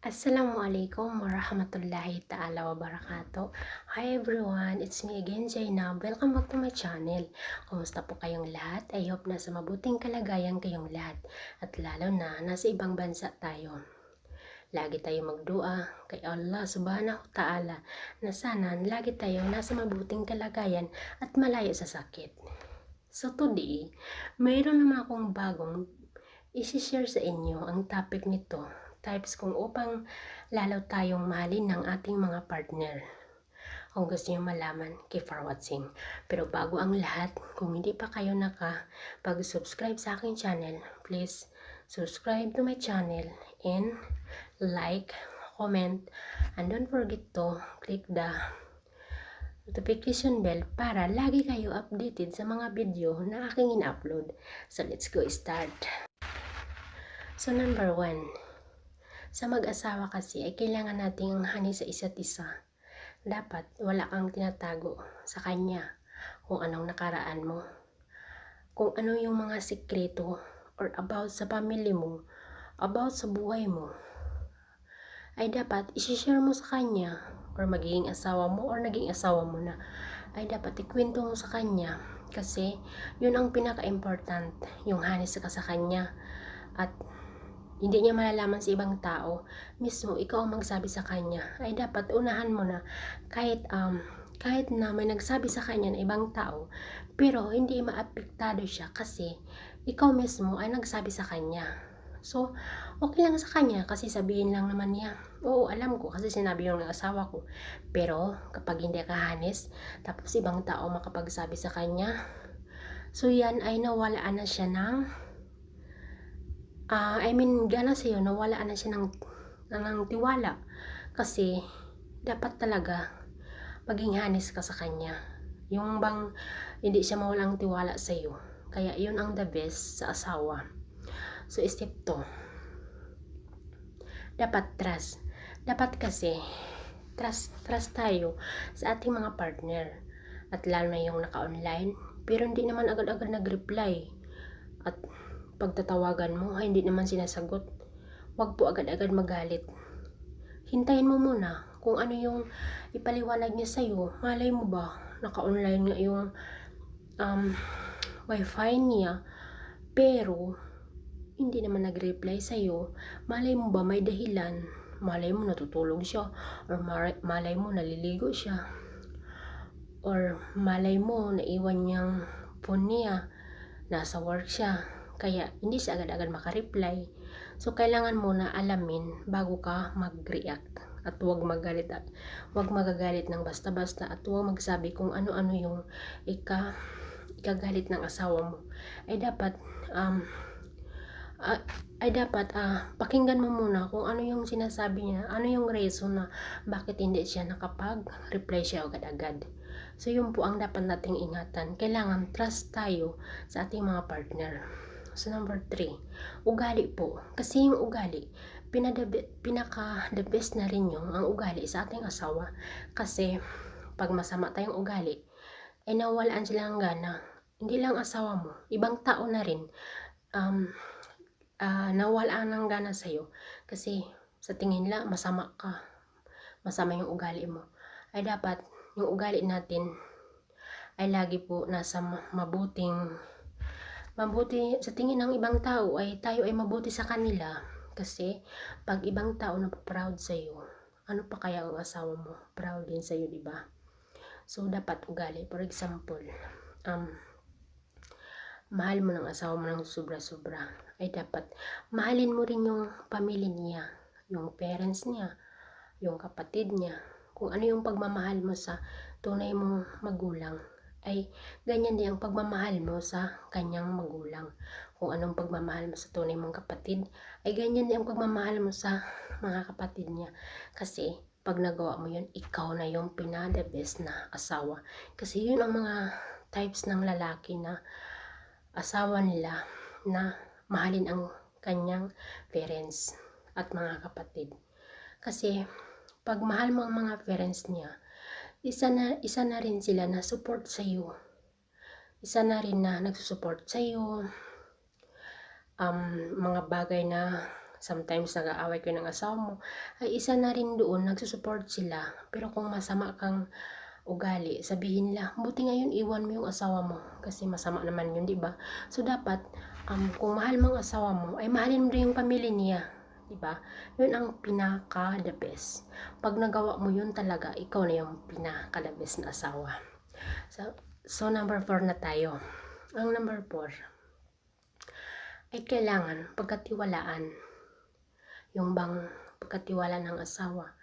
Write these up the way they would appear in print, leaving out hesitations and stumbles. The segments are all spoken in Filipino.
Assalamualaikum warahmatullahi ta'ala wabarakatuh. Hi everyone, it's me again, Zainab. Welcome back to my channel. Kumusta po kayong lahat? I hope nasa mabuting kalagayan kayong lahat. At lalo na, nasa ibang bansa tayo. Lagi tayo magdua kay Allah subhanahu wa ta'ala na sana lagi tayo nasa mabuting kalagayan at malayo sa sakit. So today, mayroon naman akong bagong isi-share sa inyo. Ang topic nito, types kung upang lalo tayong mahalin ng ating mga partner. Kung gusto nyo malaman, keep for watching. Pero bago ang lahat, kung hindi pa kayo nakapag-subscribe sa aking channel, please subscribe to my channel and like, comment, and don't forget to click the notification bell para lagi kayo updated sa mga video na aking in-upload. So let's go start. So number 1, sa mag-asawa kasi ay kailangan nating hani sa isa't isa. Dapat wala kang tinatago sa kanya kung anong nakaraan mo, kung ano yung mga sikreto or about sa pamilya mo, about sa buhay mo, ay dapat isi-share mo sa kanya, or magiging asawa mo or naging asawa mo na, ay dapat ikwento mo sa kanya kasi yun ang pinaka-important, yung hanis ka sa kanya. At hindi niya malalaman sa ibang tao, mismo ikaw ang magsabi sa kanya, ay dapat unahan mo na kahit na may nagsabi sa kanya ng ibang tao, pero hindi maapektado siya kasi ikaw mismo ay nagsabi sa kanya. So, okay lang sa kanya kasi sabihin lang naman niya, oo, alam ko kasi sinabi yung asawa ko. Pero kapag hindi ka hanis, tapos ibang tao makapagsabi sa kanya, so yan ay nawalaan na siya ng gana sa'yo, nawalaan na siya ng tiwala. Kasi dapat talaga maging hanis ka sa kanya. Yung bang hindi siya mawalang tiwala sa'yo. Kaya yun ang the best sa asawa. So step 2, dapat trust. Dapat kasi trust tayo sa ating mga partner. At lalo na yung naka-online, pero hindi naman agad-agad nag-reply. At pagtatawagan mo, hindi naman sinasagot. Huwag po agad-agad magalit. Hintayin mo muna kung ano yung ipaliwanag niya sa'yo. Malay mo ba, naka-online nga yung wifi niya, pero hindi naman nag-reply sa'yo. Malay mo ba may dahilan, malay mo natutulog siya, or malay mo naliligo siya, or malay mo naiwan niyang phone niya, nasa work siya, kaya hindi siya agad-agad makareply. So kailangan mo na alamin bago ka mag-react, at huwag magagalit ng basta-basta, at huwag magsabi kung ano-ano yung ikagalit ng asawa mo. Ay dapat pakinggan mo muna kung ano yung sinasabi niya, ano yung reason na bakit hindi siya nakapag-reply siya agad-agad. So yun po ang dapat nating ingatan. Kailangan trust tayo sa ating mga partner. So number 3, ugali po. Kasi yung ugali, pinaka the best na rin yung ang ugali sa ating asawa. Kasi pag masama tayong ugali, ay nawalaan sila ng gana. Hindi lang asawa mo, ibang tao na rin nawalaan ng gana sa'yo kasi sa tingin nila masama yung ugali mo. Ay dapat yung ugali natin ay lagi po nasa mabuti sa tingin ng ibang tao, ay tayo ay mabuti sa kanila. Kasi pag ibang tao na proud sa'yo, ano pa kaya ang asawa mo? Proud din sa'yo, diba? So dapat ugali. For example, mahal mo ng asawa mo ng sobra-sobra, ay dapat mahalin mo rin yung pamilya niya, yung parents niya, yung kapatid niya. Kung ano yung pagmamahal mo sa tunay mong magulang, ay ganyan din ang pagmamahal mo sa kanyang magulang. Kung anong pagmamahal mo sa tunay mong kapatid, ay ganyan din ang pagmamahal mo sa mga kapatid niya. Kasi pag nagawa mo yun, ikaw na yung pinaka-the best na asawa. Kasi yun ang mga types ng lalaki na asawa nila, na mahalin ang kanyang parents at mga kapatid. Kasi pag mahal mo ang mga parents niya, isa na rin sila na support sa iyo. Isa na rin na nagsusupport sa iyo. Mga bagay na sometimes nag-aaway kayo ng asawa mo, ay isa na rin doon, nagsusupport sila. Pero kung masama kang ugali, sabihin nila, buti ngayon iwan mo yung asawa mo kasi masama naman yun, di ba? So dapat kung mahal mo ang asawa mo, ay mahalin mo rin yung pamilya niya, di ba? Yun ang pinaka the best. Pag nagawa mo yun talaga, ikaw na yung pinaka the best na asawa. So number 4 na tayo. Ang number 4 ay kailangan pagkatiwalaan. Yung bang pagkatiwala ng asawa,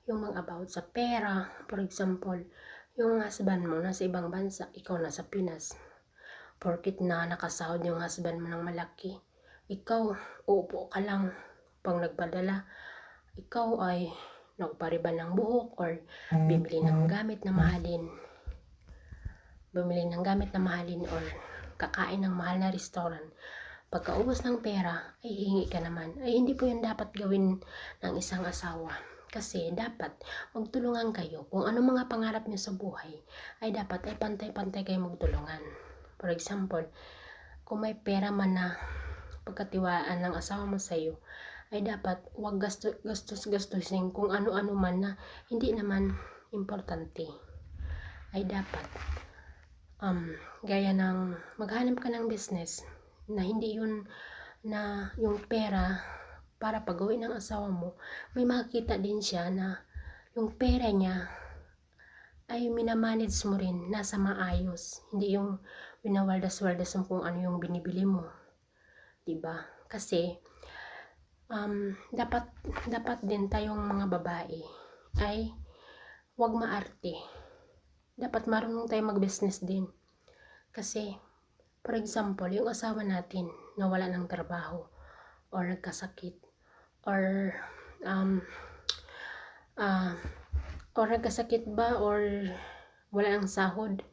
yung mga about sa pera, for example, yung husband mo nasa ibang bansa, ikaw nasa Pinas, porkit na nakasahod yung husband mo ng malaki, ikaw uupo ka lang. Pag nagpadala, ikaw ay nagpariban ng buhok or bibili ng gamit na mahalin, or kakain ng mahal na restaurant. Pagkaubos ng pera, ay hihingi ka naman. Ay hindi po yun dapat gawin ng isang asawa. Kasi dapat magtulungan kayo. Kung ano mga pangarap niyo sa buhay, ay dapat ay pantay-pantay kayo magtulungan. For example, kung may pera man na pagkatiwalaan ng asawa mo sa iyo, ay dapat huwag gastos-gastusin kung ano-ano man na hindi naman importante. Ay dapat gaya ng maghanap ka ng business na hindi yun na yung pera para pagawin ng asawa mo, may makikita din siya na yung pera niya ay minamanage mo rin, nasa maayos, hindi yung winawaldas-waldas kung ano yung binibili mo, diba? Kasi dapat din tayong mga babae ay wag maarte. Dapat marunong tayong mag-business din. Kasi for example, yung asawa natin nawala ng trabaho or nagkasakit or or wala ng sahod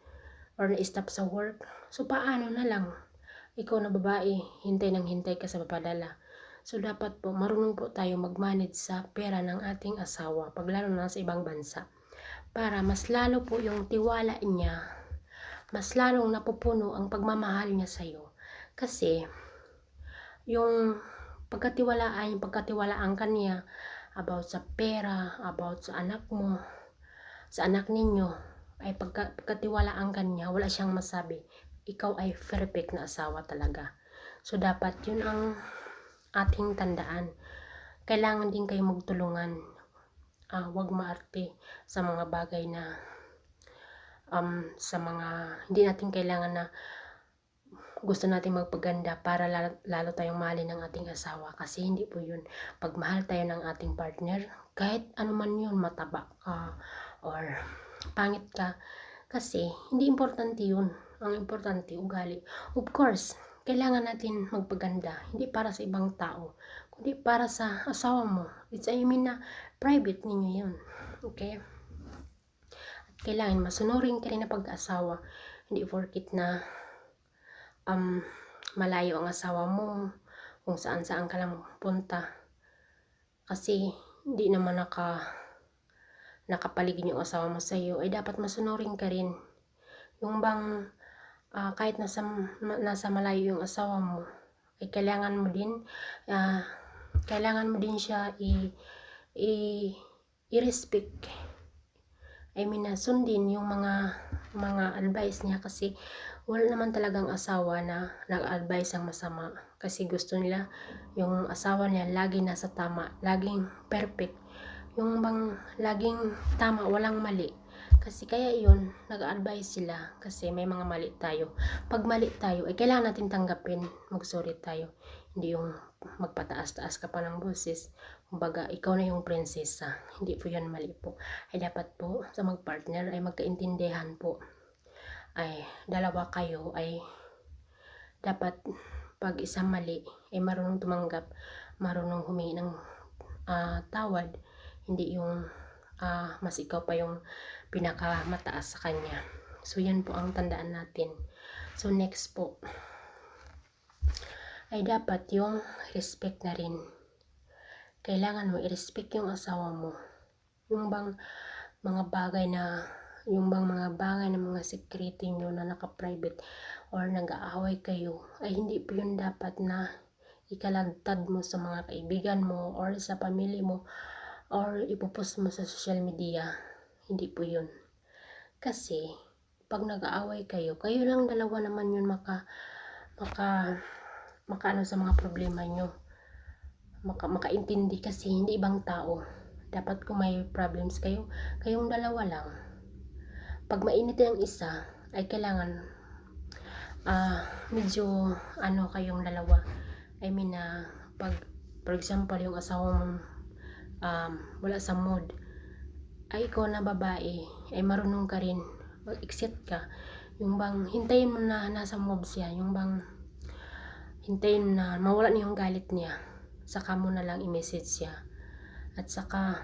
or na-stop sa work. So paano na lang? Ikaw na babae, hintay ka sa papadala. So dapat po marunong po tayo mag-manage sa pera ng ating asawa pag lalo na sa ibang bansa. Para mas lalo po yung tiwala niya, mas lalong napupuno ang pagmamahal niya sa iyo. Kasi yung pagkatiwalaan ka niya about sa pera, about sa anak mo, sa anak ninyo, ay pagkatiwalaan ka niya, wala siyang masabi. Ikaw ay perfect na asawa talaga. So dapat yun ang ating tandaan. Kailangan din kayo magtulungan. Huwag maarte sa mga bagay na sa mga hindi natin kailangan na gusto natin magpaganda para lalo tayong mahalin ng ating asawa. Kasi hindi po yun. Pag mahal tayo ng ating partner, kahit ano man yun, mataba ka or pangit ka, kasi hindi importante yun. Ang importante, ugali. Of course, kailangan natin magpaganda, hindi para sa ibang tao, kundi para sa asawa mo. Na private ninyo yun. Okay? At kailangan masunurin ka rin na pag-asawa. Hindi porkit na malayo ang asawa mo, kung saan ka lang punta. Kasi hindi naman nakapaligid yung asawa mo sa iyo, ay dapat masunurin ka rin. Yung bang kahit nasa malayo yung asawa mo, ay kailangan mo din siya i-respect. I mean, sundin yung mga advice niya, kasi wala naman talagang asawa na nag-advise ang masama, kasi gusto nila yung asawa niya lagi nasa tama, laging perfect, yung bang laging tama, walang mali. Kasi kaya yun, nag-advise sila kasi may mga mali tayo. Pag mali tayo, ay kailangan natin tanggapin, mag-sorry tayo. Hindi yung magpataas-taas ka pa ng boses. Kumbaga, ikaw na yung prinsesa. Hindi po yan, mali po. Ay dapat po sa mag-partner ay magkaintindihan po. Ay dalawa kayo ay dapat pag isang mali ay marunong tumanggap, marunong humingi ng tawad. Hindi yung mas ikaw pa yung pinakamataas sa kanya. So yan po ang tandaan natin. So next po ay dapat yung respect na rin. Kailangan mo i-respect yung asawa mo. Yung bang mga bagay na mga sekreto nyo na naka-private or nag-aaway kayo, ay hindi po yun dapat na ikalantad mo sa mga kaibigan mo or sa pamilya mo or ipopost mo sa social media. Hindi po yun. Kasi pag nag-aaway kayo, kayo lang dalawa naman yun makaano sa mga problema nyo, makaintindi, kasi hindi ibang tao. Dapat kung may problems kayo, kayong dalawa lang. Pag mainit yung isa, ay kailangan medyo kayong dalawa. I mean pag for example yung asawa mong wala sa mood, ay ikaw na babae ay marunong ka rin mag-exit ka. Yung bang hintayin mo na nasa mood siya, yung bang hintayin na mawala na yung galit niya, saka mo na lang i-message siya. At saka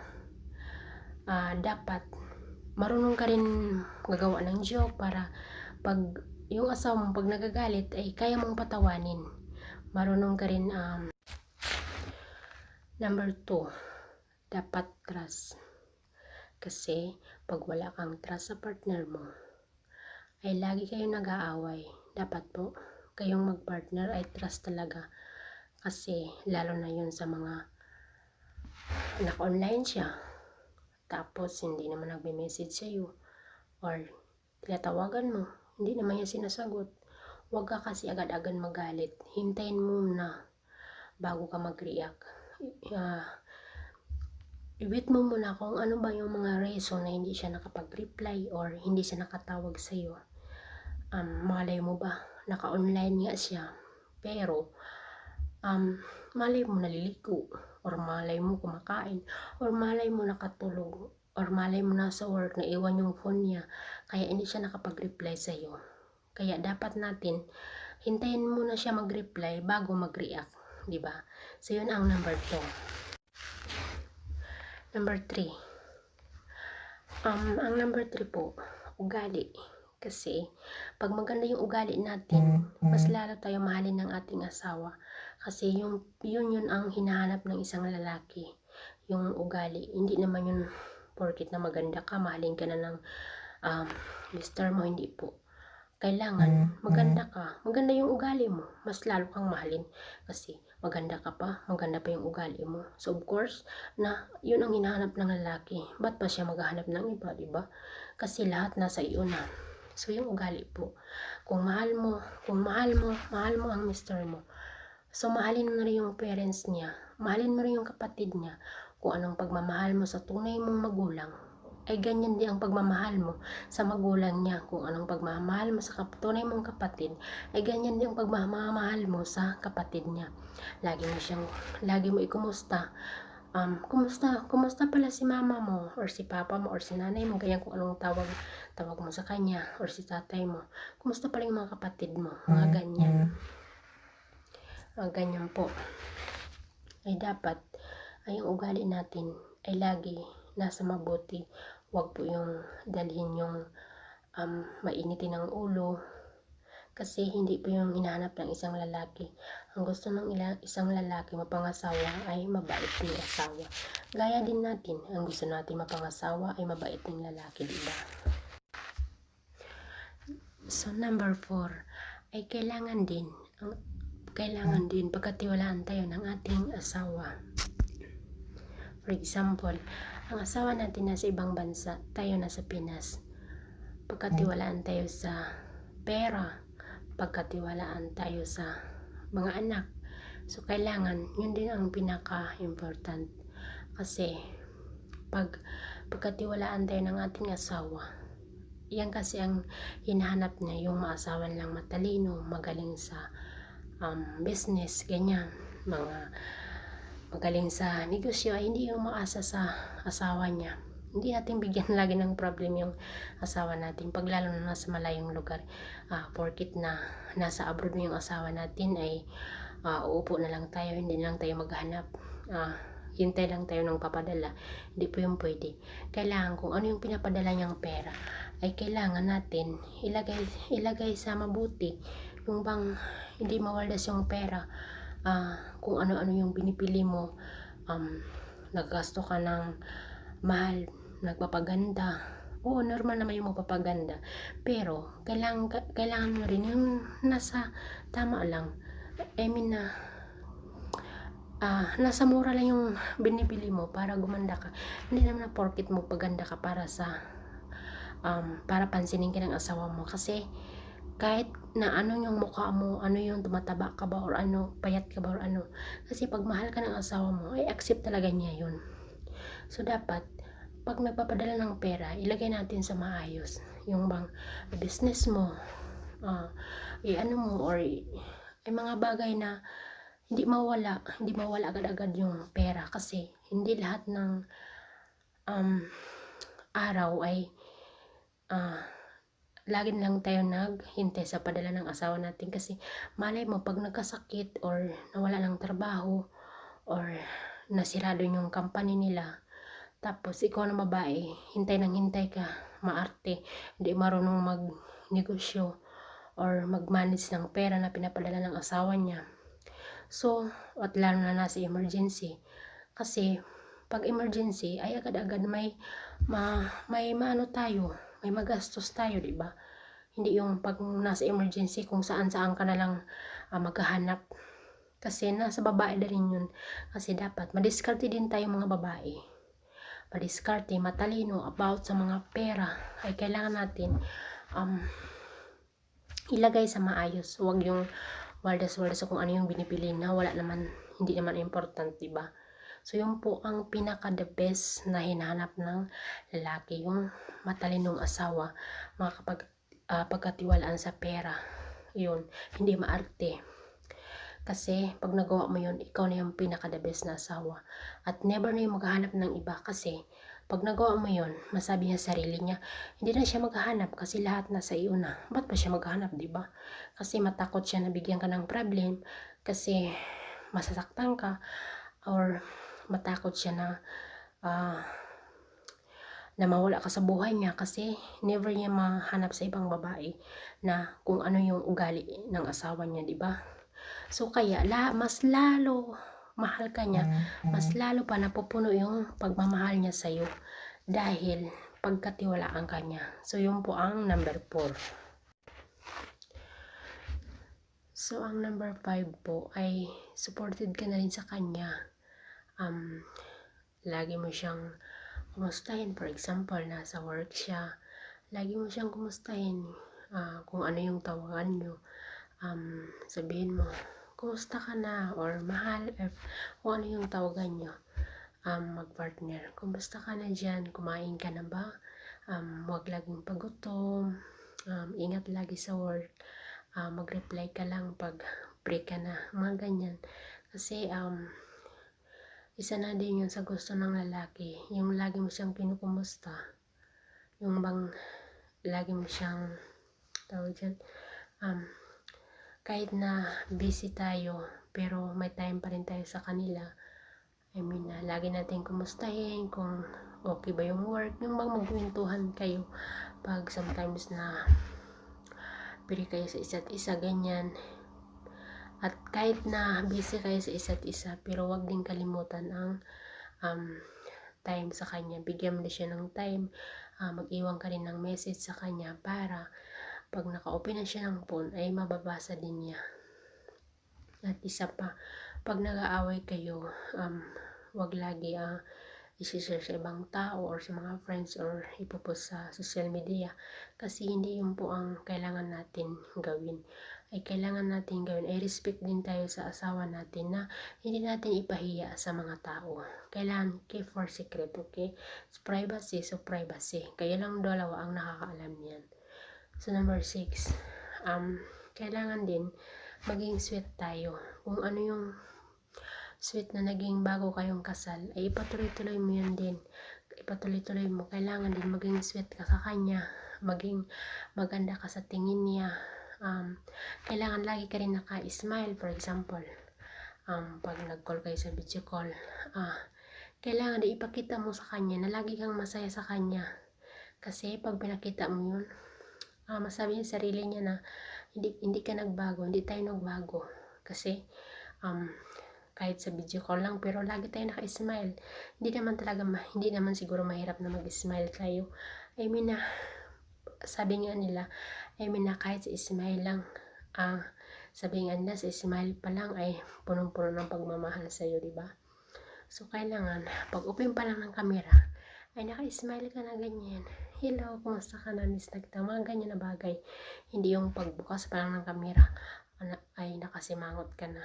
dapat marunong ka rin gagawa ng joke para pag yung asawa mo pag nagagalit ay kaya mong patawanin. Marunong ka rin. Number 2, dapat trust. Kasi pag wala kang trust sa partner mo, ay lagi kayong nag-aaway. Dapat po kayong mag-partner ay trust talaga. Kasi lalo na yun sa mga naka-online siya, tapos hindi naman nagme-message sa'yo or tinatawagan mo, hindi naman niya sinasagot. Huwag ka kasi agad-agad magalit. Hintayin mo na bago ka mag-react. I-wait mo muna kung ano ba yung mga reason na hindi siya nakapag-reply or hindi siya nakatawag sa'yo. Malay mo ba, naka-online nga siya, pero malay mo naliligo, or malay mo kumakain, or malay mo nakatulog, or malay mo nasa work na iwan yung phone niya, kaya hindi siya nakapag-reply sa'yo. Kaya dapat natin hintayin muna siya mag-reply bago mag-react, di ba? So yun ang number 2. Number 3, ang number 3 po, ugali. Kasi pag maganda yung ugali natin, mas lalo tayo mahalin ng ating asawa. Kasi yun ang hinahanap ng isang lalaki, yung ugali. Hindi naman yun porket na maganda ka, mahalin ka na ng mister mo, hindi po. Kailangan maganda ka, maganda yung ugali mo, mas lalo kang mahalin. Kasi maganda ka pa, maganda pa yung ugali mo. So of course, na yun ang hinahanap ng lalaki. Ba't pa siya maghahanap ng iba, diba? Kasi lahat nasa iyo na. So yung ugali po, kung mahal mo ang mister mo, so mahalin mo rin yung parents niya, mahalin mo rin yung kapatid niya. Kung anong pagmamahal mo sa tunay mong magulang, ay ganyan din ang pagmamahal mo sa magulang niya. Kung anong pagmamahal mo sa tunay mong kapatid, ay ganyan din ang pagmamahal mo sa kapatid niya. Lagi mo ikumusta. Kumusta pala si mama mo or si papa mo or si nanay mo, ganyan, kung anong tawag mo sa kanya, or si tatay mo. Kumusta pala yung mga kapatid mo, mga ganyan. Ganyan po. Ay dapat ay yung ugali natin ay lagi nasa mabuti. Huwag po yung dalhin yung mainitin ng ulo. Kasi hindi po yung hinahanap ng isang lalaki. Ang gusto ng isang lalaki mapangasawa ay mabait ng asawa. Gaya din natin, ang gusto natin mapangasawa ay mabait ng lalaki, diba? So number 4 ay kailangan din pagkatiwalaan tayo ng ating asawa. For example, ang asawa natin nasa ibang bansa, tayo nasa Pinas. Pagkatiwalaan tayo sa pera, pagkatiwalaan tayo sa mga anak. So kailangan yun din ang pinaka-important. Kasi pagkatiwalaan tayo ng ating asawa, yan kasi ang hinahanap niya, yung maasawan lang matalino, magaling sa business, ganyan, mga magaling sa negosyo. Ay hindi yung maasa sa asawa niya. Hindi natin bigyan lagi ng problem yung asawa natin, pag lalo na nasa malayong lugar. Porkit na nasa abroad yung asawa natin ay uupo na lang tayo, hindi na lang tayo maghanap, hintay lang tayo ng papadala. Hindi po yung pwede. Kailangan kung ano yung pinapadala niyang pera ay kailangan natin ilagay sa mabuti, yung bang hindi mawaldas yung pera. Kung ano-ano yung binipili mo, naggasto ka ng mahal, nagpapaganda. Oo, normal naman yung magpapaganda, pero kailangan mo rin yung nasa tama lang. I mean nasa mura lang yung binibili mo para gumanda ka. Hindi naman na porket mo paganda ka para pansinin ka ng asawa mo. Kasi kahit na ano yung mukha mo, ano yung tumataba ka ba or ano, payat ka ba or ano. Kasi pag mahal ka ng asawa mo, ay accept talaga niya yun. So dapat, pag nagpapadala ng pera, ilagay natin sa maayos. Yung bang business mo, ano mo, or ay mga bagay na hindi mawala agad-agad yung pera. Kasi hindi lahat ng araw ay lagi lang tayo naghintay sa padala ng asawa natin. Kasi malay mo pag nagkasakit or nawala ng trabaho or nasirado yung company nila, tapos ikaw na babae, hintay ka, maarte, hindi marunong magnegosyo or magmanage ng pera na pinapadala ng asawa niya. So, at lalo na nasa emergency. Kasi pag emergency ay agad-agad may maano tayo, may magastos tayo, di ba? Hindi yung pag nasa emergency kung saan-saan ka na lang maghahanap. Kasi nasa babae na rin yun. Kasi dapat madiskarte din tayo mga babae. Madiskarte, matalino about sa mga pera ay kailangan natin ilagay sa maayos. Huwag yung waldas-waldas kung ano yung binibili na wala naman, hindi naman important, diba? So yun po ang pinaka the best na hinahanap ng lalaki, yung matalinong asawa, pagkatiwalaan sa pera. Yun, hindi maarte. Kasi pag nagawa mo yun, ikaw na yung pinaka the best na asawa. At never na yung maghahanap ng iba. Kasi pag nagawa mo yun, masabi niya sarili niya, hindi na siya maghahanap kasi lahat nasa iyo na. Ba't pa siya maghahanap, diba? Kasi matakot siya na bigyan ka ng problem, kasi masasaktan ka, or matakot siya na mawala ka sa buhay niya, kasi never niya mahanap sa ibang babae na kung ano yung ugali ng asawa niya, diba? So kaya mas lalo mahal ka niya, mas lalo pa napupuno yung pagmamahal niya sa'yo dahil pagkatiwalaan ka niya. So yun po ang number 4. So ang number 5 po ay supported ka na rin sa kanya. Lagi mo siyang kumustahin. For example, nasa work siya, lagi mo siyang kumustahin. Kung ano yung tawagan nyo, sabihin mo, kumusta ka na, or mahal, or kung ano yung tawagan nyo, magpartner, kumusta ka na dyan, kumain ka na ba, huwag laging pagutom, ingat lagi sa work, mag-reply ka lang pag break ka na, mga ganyan. Kasi isa na din yun sa gusto ng lalaki, yung lagi mo siyang kinukumusta, yung bang lagi mo siyang tawag dyan, kahit na busy tayo, pero may time pa rin tayo sa kanila. I mean, lagi natin kumustahin kung okay ba yung work, yung bang magkwentuhan kayo pag sometimes na pili kayo sa isa't isa, ganyan. At kahit na busy kayo sa isa't isa, pero wag din kalimutan ang time sa kanya. Bigyan mo na siya ng time, mag-iwan ka rin ng message sa kanya para pag naka-open na siya ng phone ay mababasa din niya. At isa pa, pag nag-aaway kayo, wag lagi i-share sa ibang tao or sa mga friends or ipopost sa social media, kasi hindi yun po ang kailangan natin gawin. Ay kailangan natin gawin ay respect din tayo sa asawa natin, na hindi natin ipahiya sa mga tao. Kailangan keep for secret, okay? Privacy, so privacy. Kayo lang dalawa ang nakakaalam yan. So number 6, kailangan din maging sweet tayo. Kung ano yung sweet na naging bago kayong kasal, ay ipatuloy-tuloy mo yun din. Ipatuloy-tuloy mo. Kailangan din maging sweet ka sa kanya, maging maganda ka sa tingin niya. Kailangan lagi ka rin naka-smile. For example, pag nag-call kayo sa video call, kailangan din ipakita mo sa kanya na lagi kang masaya sa kanya. Kasi pag pinakita mo yun, masabi niya sarili niya na hindi ka nagbago, hindi tayo nagbago. Kasi kahit sa video call lang, pero lagi tayo naka-smile. Hindi naman siguro mahirap na mag-smile tayo. I mean, sabi nga nila, I mean na kahit sa smile lang, Sabihin nila sa smile pa lang ay punong-puno ng pagmamahal sa'yo, di ba? So, kailangan, pag open pa lang ng camera, ay naka-smile ka na ganyan. Hello, kumusta ka na, miss na kita? Mga ganyan na bagay. Hindi yung pagbukas pa lang ng camera, ay nakasimangot ka na.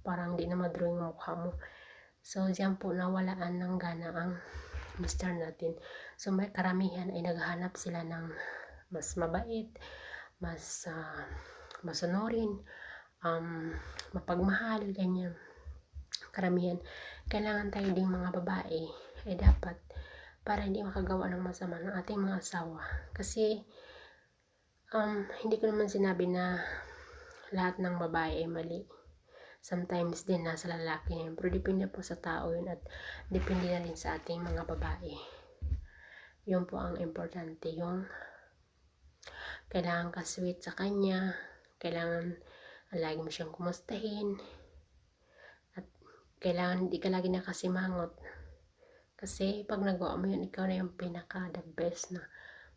Parang di na madrawing mukha mo. So, diyan po nawalaan ng gana ang mister natin. So, may karamihan ay naghahanap sila ng mas mabait, mas masunurin, mapagmahal, ganyan. Karamihan, kailangan tayo ding mga babae ay dapat para hindi makagawa ng masama ng ating mga asawa. Kasi, hindi ko naman sinabi na lahat ng babae ay mali. Sometimes din nasa lalaki na yun. Pero depende po sa tao yun at depende na rin sa ating mga babae. Yun po ang importante. Yung kailangan ka sweet sa kanya. Kailangan lagi mo siyang kumustahin. At kailangan hindi ka lagi nakasimangot. Kasi pag nagawa mo yun, ikaw na yung pinaka the best na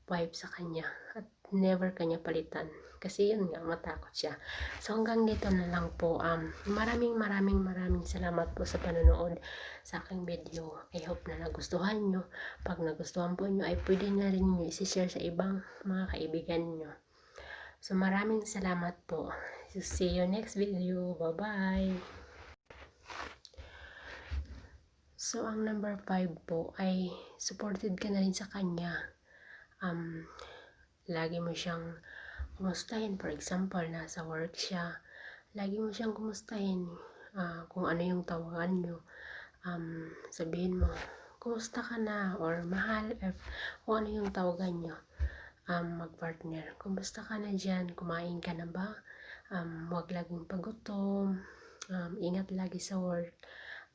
wife sa kanya. At never kanya palitan. Kasi yun nga, matakot siya. So hanggang dito na lang po. Maraming salamat po sa panonood sa aking video. I hope na nagustuhan nyo. Pag nagustuhan po nyo, ay pwede na rin nyo isi-share sa ibang mga kaibigan nyo. So maraming salamat po. So, see you next video. Bye-bye! So ang number 5 po ay supported ka na rin sa kanya. Lagi mo siyang kumustahin. For example, nasa work siya, lagi mo siyang kumustahin. Kung ano yung tawagan nyo, sabihin mo, kumusta ka na? Or mahal, kung ano yung tawagan nyo, magpartner, kumusta ka na dyan? Kumain ka na ba? Huwag laging pagutom. Ingat lagi sa work.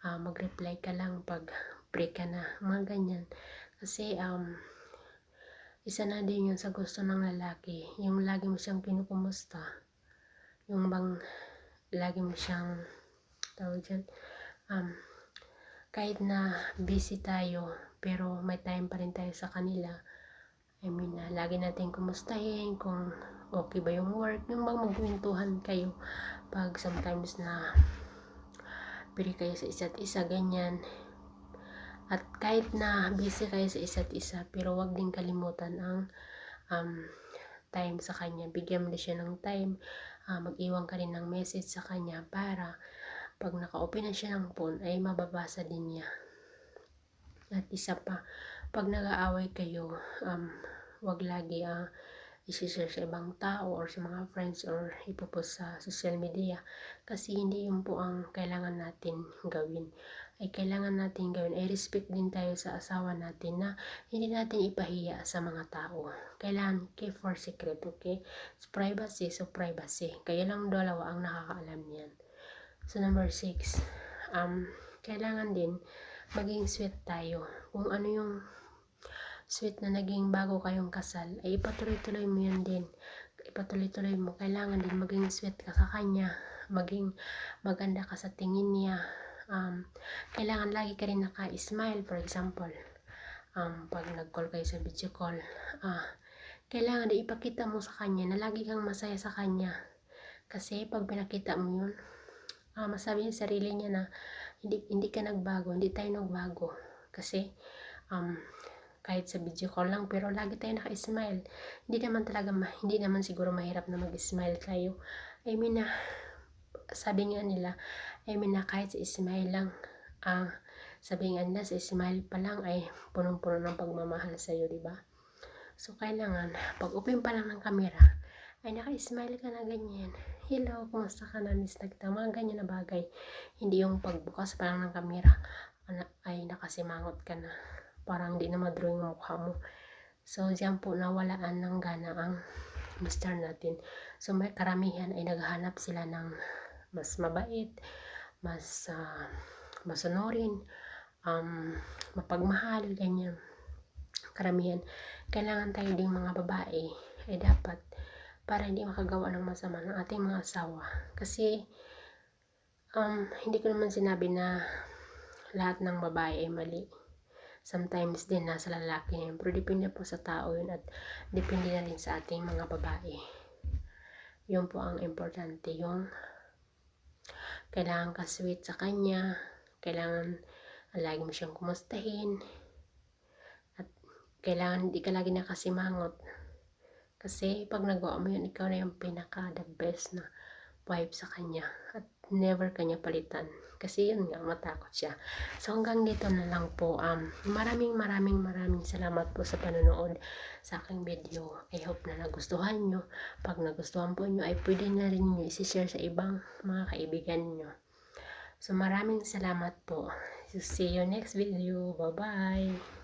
Mag-reply ka lang pag break ka na. Mga ganyan. Kasi, isa na din yun sa gusto ng lalaki. Yung lagi mo siyang kinukumusta. Yung bang lagi mo siyang tawag dyan. Kahit na busy tayo, pero may time pa rin tayo sa kanila. I mean, lagi natin kumustahin kung okay ba yung work. Yung bang magkwentuhan kayo pag sometimes na pili kayo sa isa't isa, ganyan. At kahit na busy kayo sa isa't isa, pero wag din kalimutan ang time sa kanya. Bigyan mo na siya ng time. Mag-iwan ka rin ng message sa kanya para pag naka-open na siya ng phone, ay mababasa din niya. At isa pa, pag nag-aaway kayo, wag lagi i-share sa ibang tao or sa mga friends or ipopost sa social media. Kasi hindi yun po ang kailangan natin gawin. Ay kailangan natin gawin ay respect din tayo sa asawa natin na hindi natin ipahiya sa mga tao. Kailangan keep for secret, okay? So, privacy, kayo lang dalawa ang nakakaalam niyan. So number 6, kailangan din maging sweet tayo. Kung ano yung sweet na naging bago kayong kasal, ay ipatuloy-tuloy mo yan din. Ipatuloy-tuloy mo. Kailangan din maging sweet ka sa kanya. Maging maganda ka sa tingin niya. Kailangan lagi ka rin naka-smile. For example, pag nag-call kayo sa video call, kailangan din ipakita mo sa kanya na lagi kang masaya sa kanya. Kasi pag pinakita mo yun, masabi yung sarili niya na hindi ka nagbago, hindi tayo nagbago. Kasi, kahit sa video call lang, pero lagi tayo naka-smile. Hindi naman siguro mahirap na mag-smile tayo. I mean, sabi nga nila, kahit sa smile lang, sabi nga nila, sa smile pa lang ay punong-puno ng pagmamahal sa'yo, diba? So, kailangan, pag open pa lang ng camera, ay naka-smile ka na ganyan. Hello, kumusta ka na, miss na kita? Mga ganyan na bagay. Hindi yung pagbukas pa lang ng camera, ay nakasimangot ka na. Parang di na madrawing mukha mo. So, diyan po nawalaan ng gana ang mister natin. So, may karamihan ay naghahanap sila ng mas mabait, mas masunurin, mapagmahal, ganyan. Karamihan, kailangan tayo ding mga babae ay dapat para hindi makagawa ng masama ng ating mga asawa. Kasi, hindi ko naman sinabi na lahat ng babae ay mali. Sometimes din nasa lalaki na yun. Pero depende po sa tao yun at depende na rin sa ating mga babae. Yun po ang importante, yung kailangan ka sweet sa kanya, kailangan lagi mo siyang kumustahin, at kailangan hindi ka lagi nakasimangot. Kasi pag nagawa mo yun, ikaw na yung pinaka the best na wife sa kanya, at never kanya palitan. Kasi yun nga, matakot siya. So hanggang dito na lang po. Maraming salamat po sa panonood sa aking video. I hope na nagustuhan nyo. Pag nagustuhan po nyo, ay pwede na rin nyo isi-share sa ibang mga kaibigan nyo. So maraming salamat po. See you next video. Bye bye.